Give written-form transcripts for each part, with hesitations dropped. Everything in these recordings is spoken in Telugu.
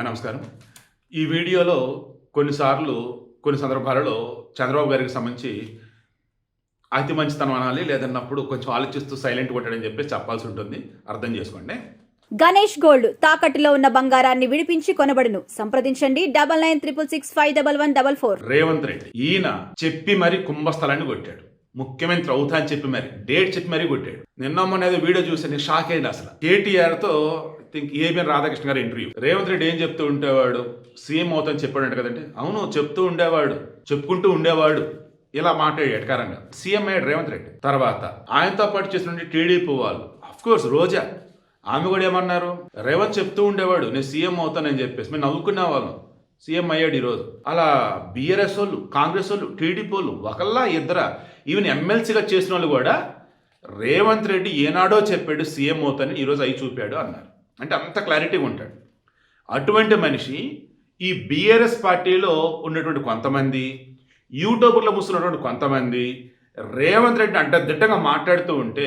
నమస్కారం. ఈ వీడియోలో కొన్ని సందర్భాలలో చంద్రబాబు గారికి సంబంధించి అతి మంచితనం అనాలి, లేదన్నప్పుడు కొంచెం ఆలోచిస్తూ సైలెంట్‌గా ఉంటాడని చెప్పాల్సి ఉంటుంది. అర్థం చేసుకోండి. గణేష్ గోల్డ్ తాకట్టులో ఉన్న బంగారాన్ని విడిపించి కొనబడును. సంప్రదించండి 9966611144. రేవంత్ రెడ్డి ఈయన చెప్పి మరి కుంభస్థలాన్ని కొట్టాడు. ముఖ్యమంత్రి అవుతా అని చెప్పి మరి డేట్ చెప్పి మరీ కొట్టాడు. నిన్న మొన్న ఏదో వీడియో చూసి నేను షాక్ అయింది. అసలు కేటీఆర్తో ఏబిఎన్ రాధాకృష్ణ గారి ఇంటర్వ్యూ. రేవంత్ రెడ్డి ఏం చెప్తూ ఉండేవాడు, సీఎం అవుతాని చెప్పాడంట కదండి. అవును, చెప్తూ ఉండేవాడు, చెప్పుకుంటూ ఉండేవాడు, ఇలా మాట్లాడి ఎటకారంగా సీఎం అయ్యాడు రేవంత్ రెడ్డి. తర్వాత ఆయనతో పాటు చేసిన టీడీపీ వాళ్ళు, అఫ్ కోర్స్ రోజా, ఆమె కూడా ఏమన్నారు, రేవంత్ చెప్తూ ఉండేవాడు నేను సీఎం అవుతానని చెప్పేసి మేము నవ్వుకునే వాళ్ళం. సీఎం అయ్యాడు ఈరోజు. అలా బీఆర్ఎస్ వాళ్ళు, కాంగ్రెస్ వాళ్ళు, టీడీపీ వాళ్ళు ఒకళ్ళ ఇద్దర, ఈవెన్ ఎమ్మెల్సీగా చేసిన వాళ్ళు కూడా రేవంత్ రెడ్డి ఏనాడో చెప్పాడు సీఎం అవుతానని, ఈరోజు అయి చూపాడు అన్నారు. అంటే అంత క్లారిటీగా ఉంటాడు. అటువంటి మనిషి ఈ బీఆర్ఎస్ పార్టీలో ఉన్నటువంటి కొంతమంది, యూట్యూబర్లో ముస్తున్నటువంటి కొంతమంది రేవంత్ రెడ్డి అంటే దిట్టంగా మాట్లాడుతూ ఉంటే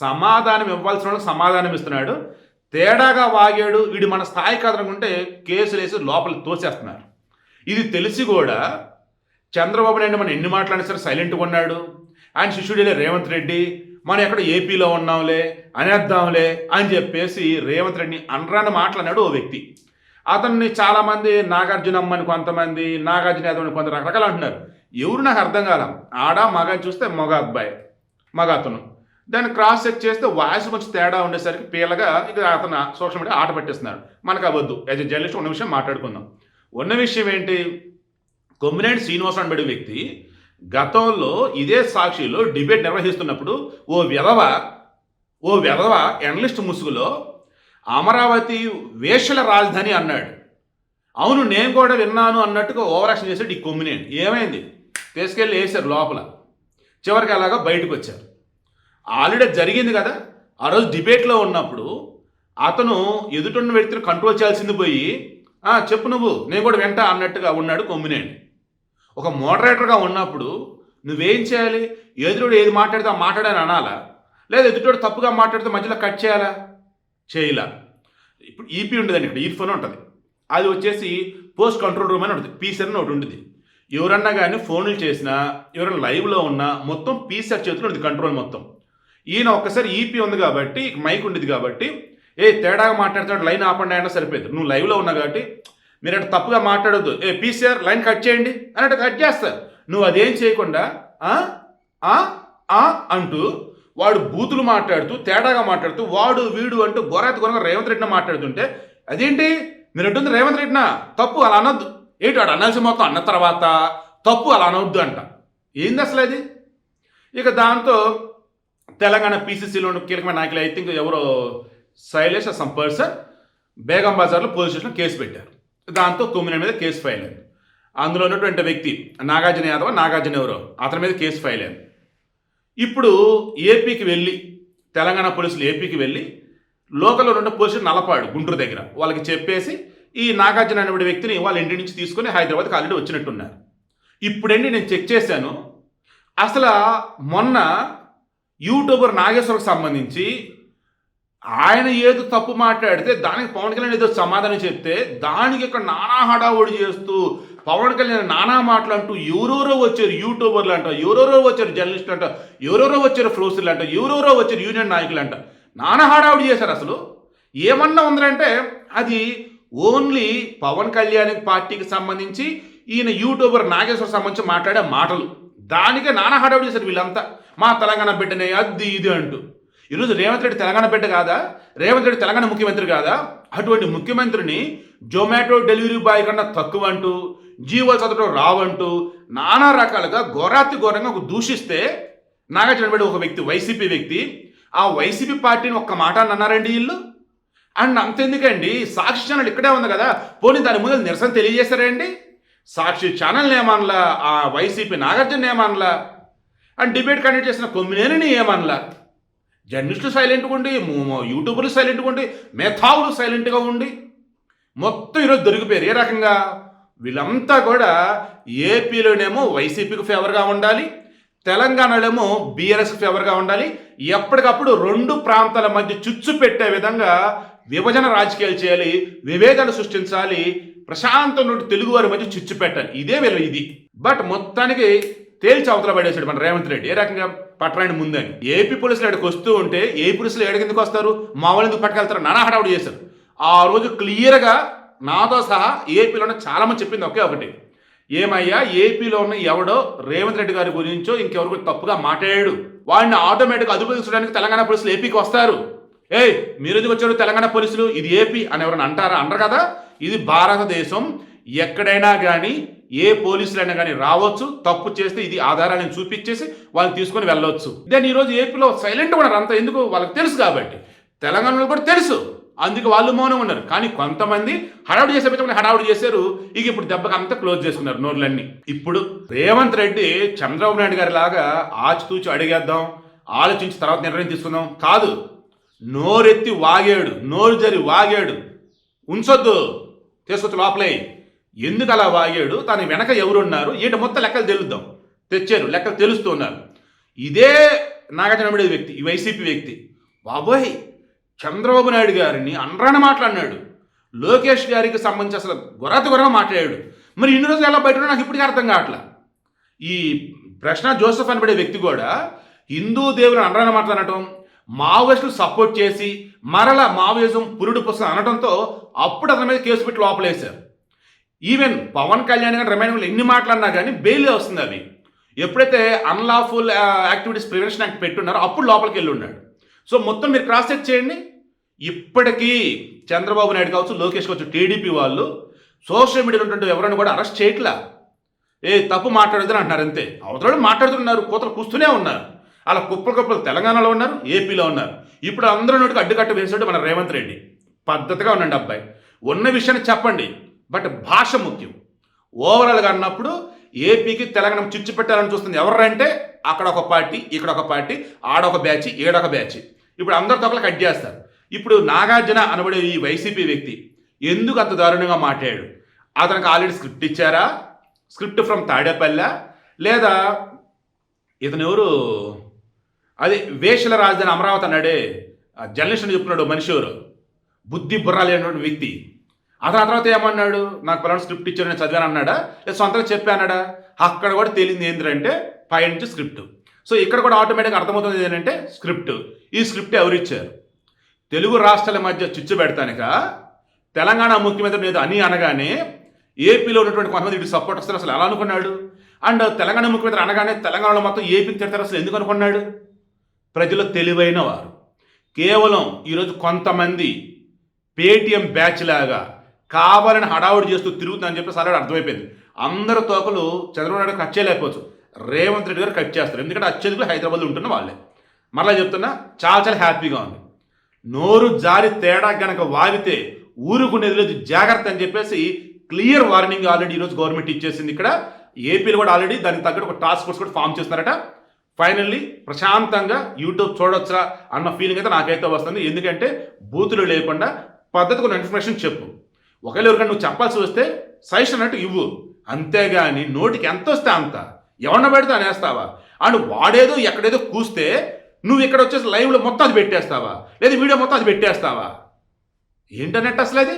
సమాధానం ఇవ్వాల్సిన వాళ్ళకి సమాధానం ఇస్తున్నాడు. తేడాగా వాగాడు, వీడు మన స్థాయి కాదనుకుంటే కేసులు వేసి లోపలికి తోసేస్తున్నారు. ఇది తెలిసి కూడా చంద్రబాబు నాయుడు మనం ఎన్ని మాట్లాడినా సరే సైలెంట్గా ఉన్నాడు. ఆయన శిష్యుడే రేవంత్ రెడ్డి, మనం ఎక్కడ ఏపీలో ఉన్నాంలే అనేద్దాంలే అని చెప్పేసి రేవంత్ రెడ్డిని అనరాని మాట్లాడినాడు ఓ వ్యక్తి. అతన్ని చాలామంది నాగార్జునమ్మని కొంతమంది, నాగార్జున యాదవ్ అని కొంత రకరకాలు అంటున్నారు. ఎవరు నాకు అర్థం కాలం. ఆడ మగ చూస్తే మగ అబ్బాయి, మగ అతను. దాన్ని క్రాస్ చెక్ చేస్తే వాయిస్ కొంచెం తేడా ఉండేసరికి పీలగా ఇక అతను సోషల్ మీడియా ఆట పట్టిస్తున్నారు. మనకు అవద్దు. యాజ్ ఎ జర్నలిస్ట్ ఉన్న విషయం మాట్లాడుకుందాం. ఉన్న విషయం ఏంటి, కొమ్మినేని శ్రీనివాసరావు అనే వ్యక్తి గతంలో ఇదే సాక్షిలో డిబేట్ నిర్వహిస్తున్నప్పుడు ఓ వెధవ ఎనలిస్ట్ ముసుగులో అమరావతి వేశ్యల రాజధాని అన్నాడు. అవును, నేను కూడా విన్నాను అన్నట్టుగా ఓవర్ యాక్షన్ చేశాడు ఈ కొమ్మినేని. ఏమైంది, తీసుకెళ్ళి వేశారు లోపల. చివరికి అలాగా బయటకు వచ్చారు. ఆల్రెడీ జరిగింది కదా. ఆ రోజు డిబేట్లో ఉన్నప్పుడు అతను ఎదుటిన్న వ్యక్తిని కంట్రోల్ చేయాల్సింది పోయి చెప్పు నువ్వు, నేను కూడా వింటా అన్నట్టుగా ఉన్నాడు కొమ్మినేని. ఒక మోడరేటర్గా ఉన్నప్పుడు నువ్వేం చేయాలి, ఎదురుడు ఏది మాట్లాడితే ఆ మాట్లాడని అనాలా, లేదా ఎదుటోడు తప్పుగా మాట్లాడితే మధ్యలో కట్ చేయాలా, చేయలా. ఇప్పుడు ఈపీ ఉండదండి, ఇక్కడ ఇయర్ ఫోన్ ఉంటుంది. అది వచ్చేసి పోస్ట్ కంట్రోల్ రూమ్ అని ఉంటుంది, పీసర్ అని ఒకటి ఉంటుంది. ఎవరన్నా కానీ ఫోన్లు చేసినా, ఎవరైనా లైవ్లో ఉన్నా మొత్తం పీసర్ చేతిలో ఉంటుంది కంట్రోల్ మొత్తం. ఈయన ఒక్కసారి ఈపీ ఉంది కాబట్టి, మైక్ ఉండేది కాబట్టి, తేడాగా మాట్లాడుతాడు లైన్ ఆపండి అయినా సరిపోయింది. నువ్వు లైవ్లో ఉన్నా కాబట్టి మీరు అంటే తప్పుగా మాట్లాడొద్దు, పీసీఆర్ లైన్ కట్ చేయండి అన్నట్టు కట్ చేస్తారు. నువ్వు అదేం చేయకుండా అంటూ వాడు బూతులు మాట్లాడుతూ, తేడాగా మాట్లాడుతూ, వాడు వీడు అంటూ గొర్రెగా రేవంత్ రెడ్డిని మాట్లాడుతుంటే అదేంటి మీరు అంటుంది రేవంత్ రెడ్డినా, తప్పు అలా అనొద్దు. ఏంటి వాడు అనాల్సి మొత్తం అన్న తర్వాత తప్పు అలా అనవద్దు అంట. ఏంది అసలు అది? ఇక దాంతో తెలంగాణ పీసీసీలో కీలకమైన నాయకులు, ఐ థింక్ ఎవరో శైలేష్ సమ్ పర్సన్ బేగం బజార్లో పోలీస్ స్టేషన్లో కేసు పెట్టారు. దాంతో కొమ్మినేని మీద కేసు ఫైల్ అయింది. అందులో ఉన్నటువంటి వ్యక్తి నాగార్జున యాదవ్, నాగార్జున ఎవరో అతని మీద కేసు ఫైల్ అయింది. ఇప్పుడు ఏపీకి వెళ్ళి, తెలంగాణ పోలీసులు ఏపీకి వెళ్ళి లోకల్లో ఉన్న పోలీసులు నలపాడు గుంటూరు దగ్గర వాళ్ళకి చెప్పేసి ఈ నాగార్జున అనే వ్యక్తిని వాళ్ళ ఇంటి నుంచి తీసుకొని హైదరాబాద్కి ఆల్రెడీ వచ్చినట్టున్నారు. ఇప్పుడండి నేను చెక్ చేశాను, అసలు మొన్న యూట్యూబర్ నాగేశ్వరకు సంబంధించి ఆయన ఏదో తప్పు మాట్లాడితే దానికి పవన్ కళ్యాణ్ ఏదో సమాధానం చెప్తే దానికి ఇక్కడ నానా హడావుడి చేస్తూ పవన్ కళ్యాణ్ నానా మాటలంటూ ఎవరెవరో వచ్చారు యూట్యూబర్లు అంట, ఎవరెవరో వచ్చారు జర్నలిస్టులు అంట, ఎవరెవరో వచ్చారు ఫ్లోసర్లు అంట, ఎవరెవరో వచ్చారు యూనియన్ నాయకులు అంట, నానా హడావుడి చేశారు. అసలు ఏమన్నా ఉందంటే అది ఓన్లీ పవన్ కళ్యాణ్ పార్టీకి సంబంధించి ఈయన యూట్యూబర్ నాగేశ్వర సంబంధించి మాట్లాడే మాటలు, దానికే నానా హడావుడి చేశారు వీళ్ళంతా. మా తెలంగాణ బిడ్డనే అది ఇది అంటూ. ఈరోజు రేవంత్ రెడ్డి తెలంగాణ బిడ్డ కాదా? రేవంత్ రెడ్డి తెలంగాణ ముఖ్యమంత్రి కాదా? అటువంటి ముఖ్యమంత్రిని జొమాటో డెలివరీ బాయ్ కన్నా తక్కువ అంటూ, జీవోలు చదవడం రావంటూ నానా రకాలుగా ఘోరంగా దూషిస్తే నాగార్జున రెడ్డి ఒక వ్యక్తి, వైసీపీ వ్యక్తి, ఆ వైసీపీ పార్టీని ఒక్క మాట అని అన్నారండి వీళ్ళు. అండ్ అంతెందుకండి, సాక్షి ఛానల్ ఇక్కడే ఉంది కదా, పోనీ దాని ముందు నిరసన తెలియజేశారండి. సాక్షి ఛానల్ని ఏమనలా, ఆ వైసీపీ నాగార్జున ఏమనలా, అండ్ డిబేట్ కండక్ట్ చేసిన కొమ్మినేనిని ఏమనలా. జర్నలిస్టులు సైలెంట్గా ఉండి, యూట్యూబర్లు సైలెంట్గా ఉండి, మేధావులు సైలెంట్గా ఉండి మొత్తం ఈరోజు దొరికిపోయారు. ఏ రకంగా వీళ్ళంతా కూడా ఏపీలోనేమో వైసీపీకి ఫేవర్గా ఉండాలి, తెలంగాణలో బీఆర్ఎస్కి ఫేవర్గా ఉండాలి. ఎప్పటికప్పుడు రెండు ప్రాంతాల మధ్య చుచ్చు పెట్టే విధంగా విభజన రాజకీయాలు చేయాలి, విభేదాలు సృష్టించాలి, ప్రశాంతం నుండి తెలుగు వారి మధ్య చిచ్చు పెట్టాలి. ఇదే వీళ్ళ ఇది. బట్ మొత్తానికి తేల్చి అవతల పడేశాడు మన రేవంత్ రెడ్డి. ఏ రకంగా పట్టరాని ముందని ఏపీ పోలీసులు ఎక్కడికి వస్తూ ఉంటే ఏపీ పోలీసులు ఎక్కడికి ఎందుకు వస్తారు, మా వాళ్ళు ఎందుకు పట్టుకెళ్తారు, నానా హడావుడి చేశారు. ఆ రోజు క్లియర్గా నాతో సహా ఏపీలో చాలా మంది చెప్పింది ఒకే ఒకటి, ఏమయ్యా ఏపీలో ఉన్న ఎవడో రేవంత్ రెడ్డి గారి గురించో ఇంకెవరి గురించి తప్పుగా మాట్లాడాడు, వాడిని ఆటోమేటిక్గా అదుపు తీసుకోవడానికి తెలంగాణ పోలీసులు ఏపీకి వస్తారు. మీరు ఎందుకు వచ్చారు తెలంగాణ పోలీసులు, ఇది ఏపీ అని ఎవరైనా అంటారా? అనరు కదా. ఇది భారతదేశం. ఎక్కడైనా కానీ ఏ పోలీసులైనా కానీ రావచ్చు, తప్పు చేస్తే ఇది ఆధారాలను చూపించేసి వాళ్ళని తీసుకొని వెళ్ళవచ్చు. దెన్ ఈరోజు ఏపీలో సైలెంట్గా ఉన్నారు. అంత ఎందుకు, వాళ్ళకి తెలుసు కాబట్టి. తెలంగాణలో కూడా తెలుసు, అందుకే వాళ్ళు మౌనం ఉన్నారు. కానీ కొంతమంది హడావుడి చేసే హడావుడి చేశారు. ఇక ఇప్పుడు దెబ్బకి అంతా క్లోజ్ చేసుకున్నారు నోర్లన్నీ. ఇప్పుడు రేవంత్ రెడ్డి చంద్రబాబు నాయుడు గారి లాగా ఆచితూచి అడిగేద్దాం, ఆలోచించి తర్వాత నిర్ణయం తీసుకుందాం కాదు. నోరెత్తి వాగాడు, నోరు జరి వాగాడు, ఉంచొద్దు, తీసుకొచ్చి లోపలే. ఎందుకు అలా వాగాడు, తన వెనక ఎవరున్నారు, ఏంటి మొత్తం లెక్కలు తెలుద్దాం. తెచ్చారు, లెక్కలు తెలుస్తూ ఉన్నారు. ఇదే నాగార్జున వ్యక్తి, ఈ వైసీపీ వ్యక్తి బాబోయ్ చంద్రబాబు నాయుడు గారిని అనరాని మాట్లాడినాడు, లోకేష్ గారికి సంబంధించి అసలు గురగా మాట్లాడాడు. మరి ఇన్ని రోజులు ఎలా బయట నాకు ఇప్పటికీ అర్థం కావట్లా. ఈ ప్రశ్న జోసెఫ్ అనబడే వ్యక్తి కూడా హిందూ దేవుని అనరాని మాట్లాడటం, మావోయిస్టులు సపోర్ట్ చేసి మరలా మావోయిజం పురుడు పుస్తకం అనడంతో అప్పుడు అతని మీద కేసు పెట్టి లోపలేశారు. ఈవెన్ పవన్ కళ్యాణ్ గారు రిమైండింగ్లో ఎన్ని మాట్లాడినా కానీ బెయిల్ వస్తుంది. అవి ఎప్పుడైతే అన్లాఫుల్ యాక్టివిటీస్ ప్రివెన్షన్ యాక్ట్ పెట్టున్నారో అప్పుడు లోపలికి వెళ్ళి ఉన్నాడు. సో మొత్తం మీరు క్రాస్ చెక్ చేయండి. ఇప్పటికీ చంద్రబాబు నాయుడు కావచ్చు, లోకేష్ కావచ్చు, టీడీపీ వాళ్ళు సోషల్ మీడియాలో ఉన్నటువంటి ఎవరైనా కూడా అరెస్ట్ చేయట్లా. తప్పు మాట్లాడదని అంటున్నారు అంతే. అవతల మాట్లాడుతున్నారు, కూతలు కూస్తూనే ఉన్నారు. అలా కుప్పలు తెలంగాణలో ఉన్నారు, ఏపీలో ఉన్నారు. ఇప్పుడు అందరూ నోటికి అడ్డుకట్ట వేసాడు మన రేవంత్ రెడ్డి. పద్ధతిగా ఉండండి అబ్బాయి, ఉన్న విషయాన్ని చెప్పండి, బట్ భాష ముఖ్యం. ఓవరాల్గా అన్నప్పుడు ఏపీకి తెలంగాణ చిచ్చు పెట్టాలని చూస్తుంది ఎవరంటే అక్కడ ఒక పార్టీ, ఇక్కడ ఒక పార్టీ, ఆడొక బ్యాచ్, ఏడొక బ్యాచ్. ఇప్పుడు అందరు తొక్కలు కట్ చేస్తారు. ఇప్పుడు నాగార్జున అనబడే ఈ వైసీపీ వ్యక్తి ఎందుకు అంత దారుణంగా మాట్లాడాడు? అతనికి ఆల్రెడీ స్క్రిప్ట్ ఇచ్చారా? స్క్రిప్ట్ ఫ్రమ్ తాడేపల్లె, లేదా ఇతను ఎవరు, అది వేషల రాజధాని అమరావతి అన్నాడే జర్నలిస్ట్ అని చెప్తున్నాడు మనిషి ఎవరు, బుద్ధి బుర్ర లేనటువంటి వ్యక్తి. అతను ఆ తర్వాత ఏమన్నాడు, నాకు పలానా స్క్రిప్ట్ ఇచ్చారు నేను చదివాను అన్నాడా, లేదా సొంతంగా చెప్పానాడా? అక్కడ కూడా తేలింది ఏంటంటే పైనుంచి స్క్రిప్ట్. సో ఇక్కడ కూడా ఆటోమేటిక్గా అర్థమవుతుంది ఏంటంటే స్క్రిప్ట్. ఈ స్క్రిప్ట్ ఎవరు ఇచ్చారు? తెలుగు రాష్ట్రాల మధ్య చిచ్చు పెడతానిక తెలంగాణ ముఖ్యమంత్రి మీద అని అనగానే ఏపీలో ఉన్నటువంటి కొంతమంది ఇటు సపోర్ట్ వస్తారు. అసలు ఎలా అనుకున్నాడు? అండ్ తెలంగాణ ముఖ్యమంత్రి అనగానే తెలంగాణలో మొత్తం ఏపీకి తిడతారు. అసలు ఎందుకు అనుకున్నాడు? ప్రజలు తెలివైన వారు. కేవలం ఈరోజు కొంతమంది పేటీఎం బ్యాచ్ లాగా కావాలని హడావుడి చేస్తూ తిరుగుతుందని చెప్పి సరే అర్థమైపోయింది. అందరు తోకలు చంద్రబాబు నాయుడు కట్ చేయలేకపోవచ్చు, రేవంత్ రెడ్డి గారు కట్ చేస్తారు. ఎందుకంటే అత్యధికులు హైదరాబాద్లో ఉంటున్న వాళ్ళే. మరలా చెప్తున్నా, చాలా హ్యాపీగా ఉంది. నోరు జారి తేడా గనక వారితే ఊరుకునేది లేదు, జాగ్రత్త అని చెప్పేసి క్లియర్ వార్నింగ్ ఆల్రెడీ ఈరోజు గవర్నమెంట్ ఇచ్చేసింది. ఇక్కడ ఏపీలో కూడా ఆల్రెడీ దానికి తగ్గట్టు ఒక టాస్క్ ఫోర్స్ కూడా ఫామ్ చేస్తున్నారట. ఫైనల్లీ ప్రశాంతంగా యూట్యూబ్ చూడొచ్చా అన్న ఫీలింగ్ అయితే నాకైతే వస్తుంది. ఎందుకంటే బూతులు లేకుండా పద్ధతిగా ఇన్ఫర్మేషన్ చెప్పు. ఒకవేళ ఎవరికైనా నువ్వు చెప్పాల్సి వస్తే సజెషన్ అన్నట్టు ఇవ్వు, అంతేగాని నోటికి ఎంత వస్తే అంత ఎవరిన పెడితే అనేస్తావా? అండ్ వాడేదో ఎక్కడేదో కూస్తే నువ్వు ఇక్కడ వచ్చేసి లైవ్లో మొత్తం అది పెట్టేస్తావా, లేదా వీడియో మొత్తం అది పెట్టేస్తావా? ఏంటన్నట్టు అసలు అది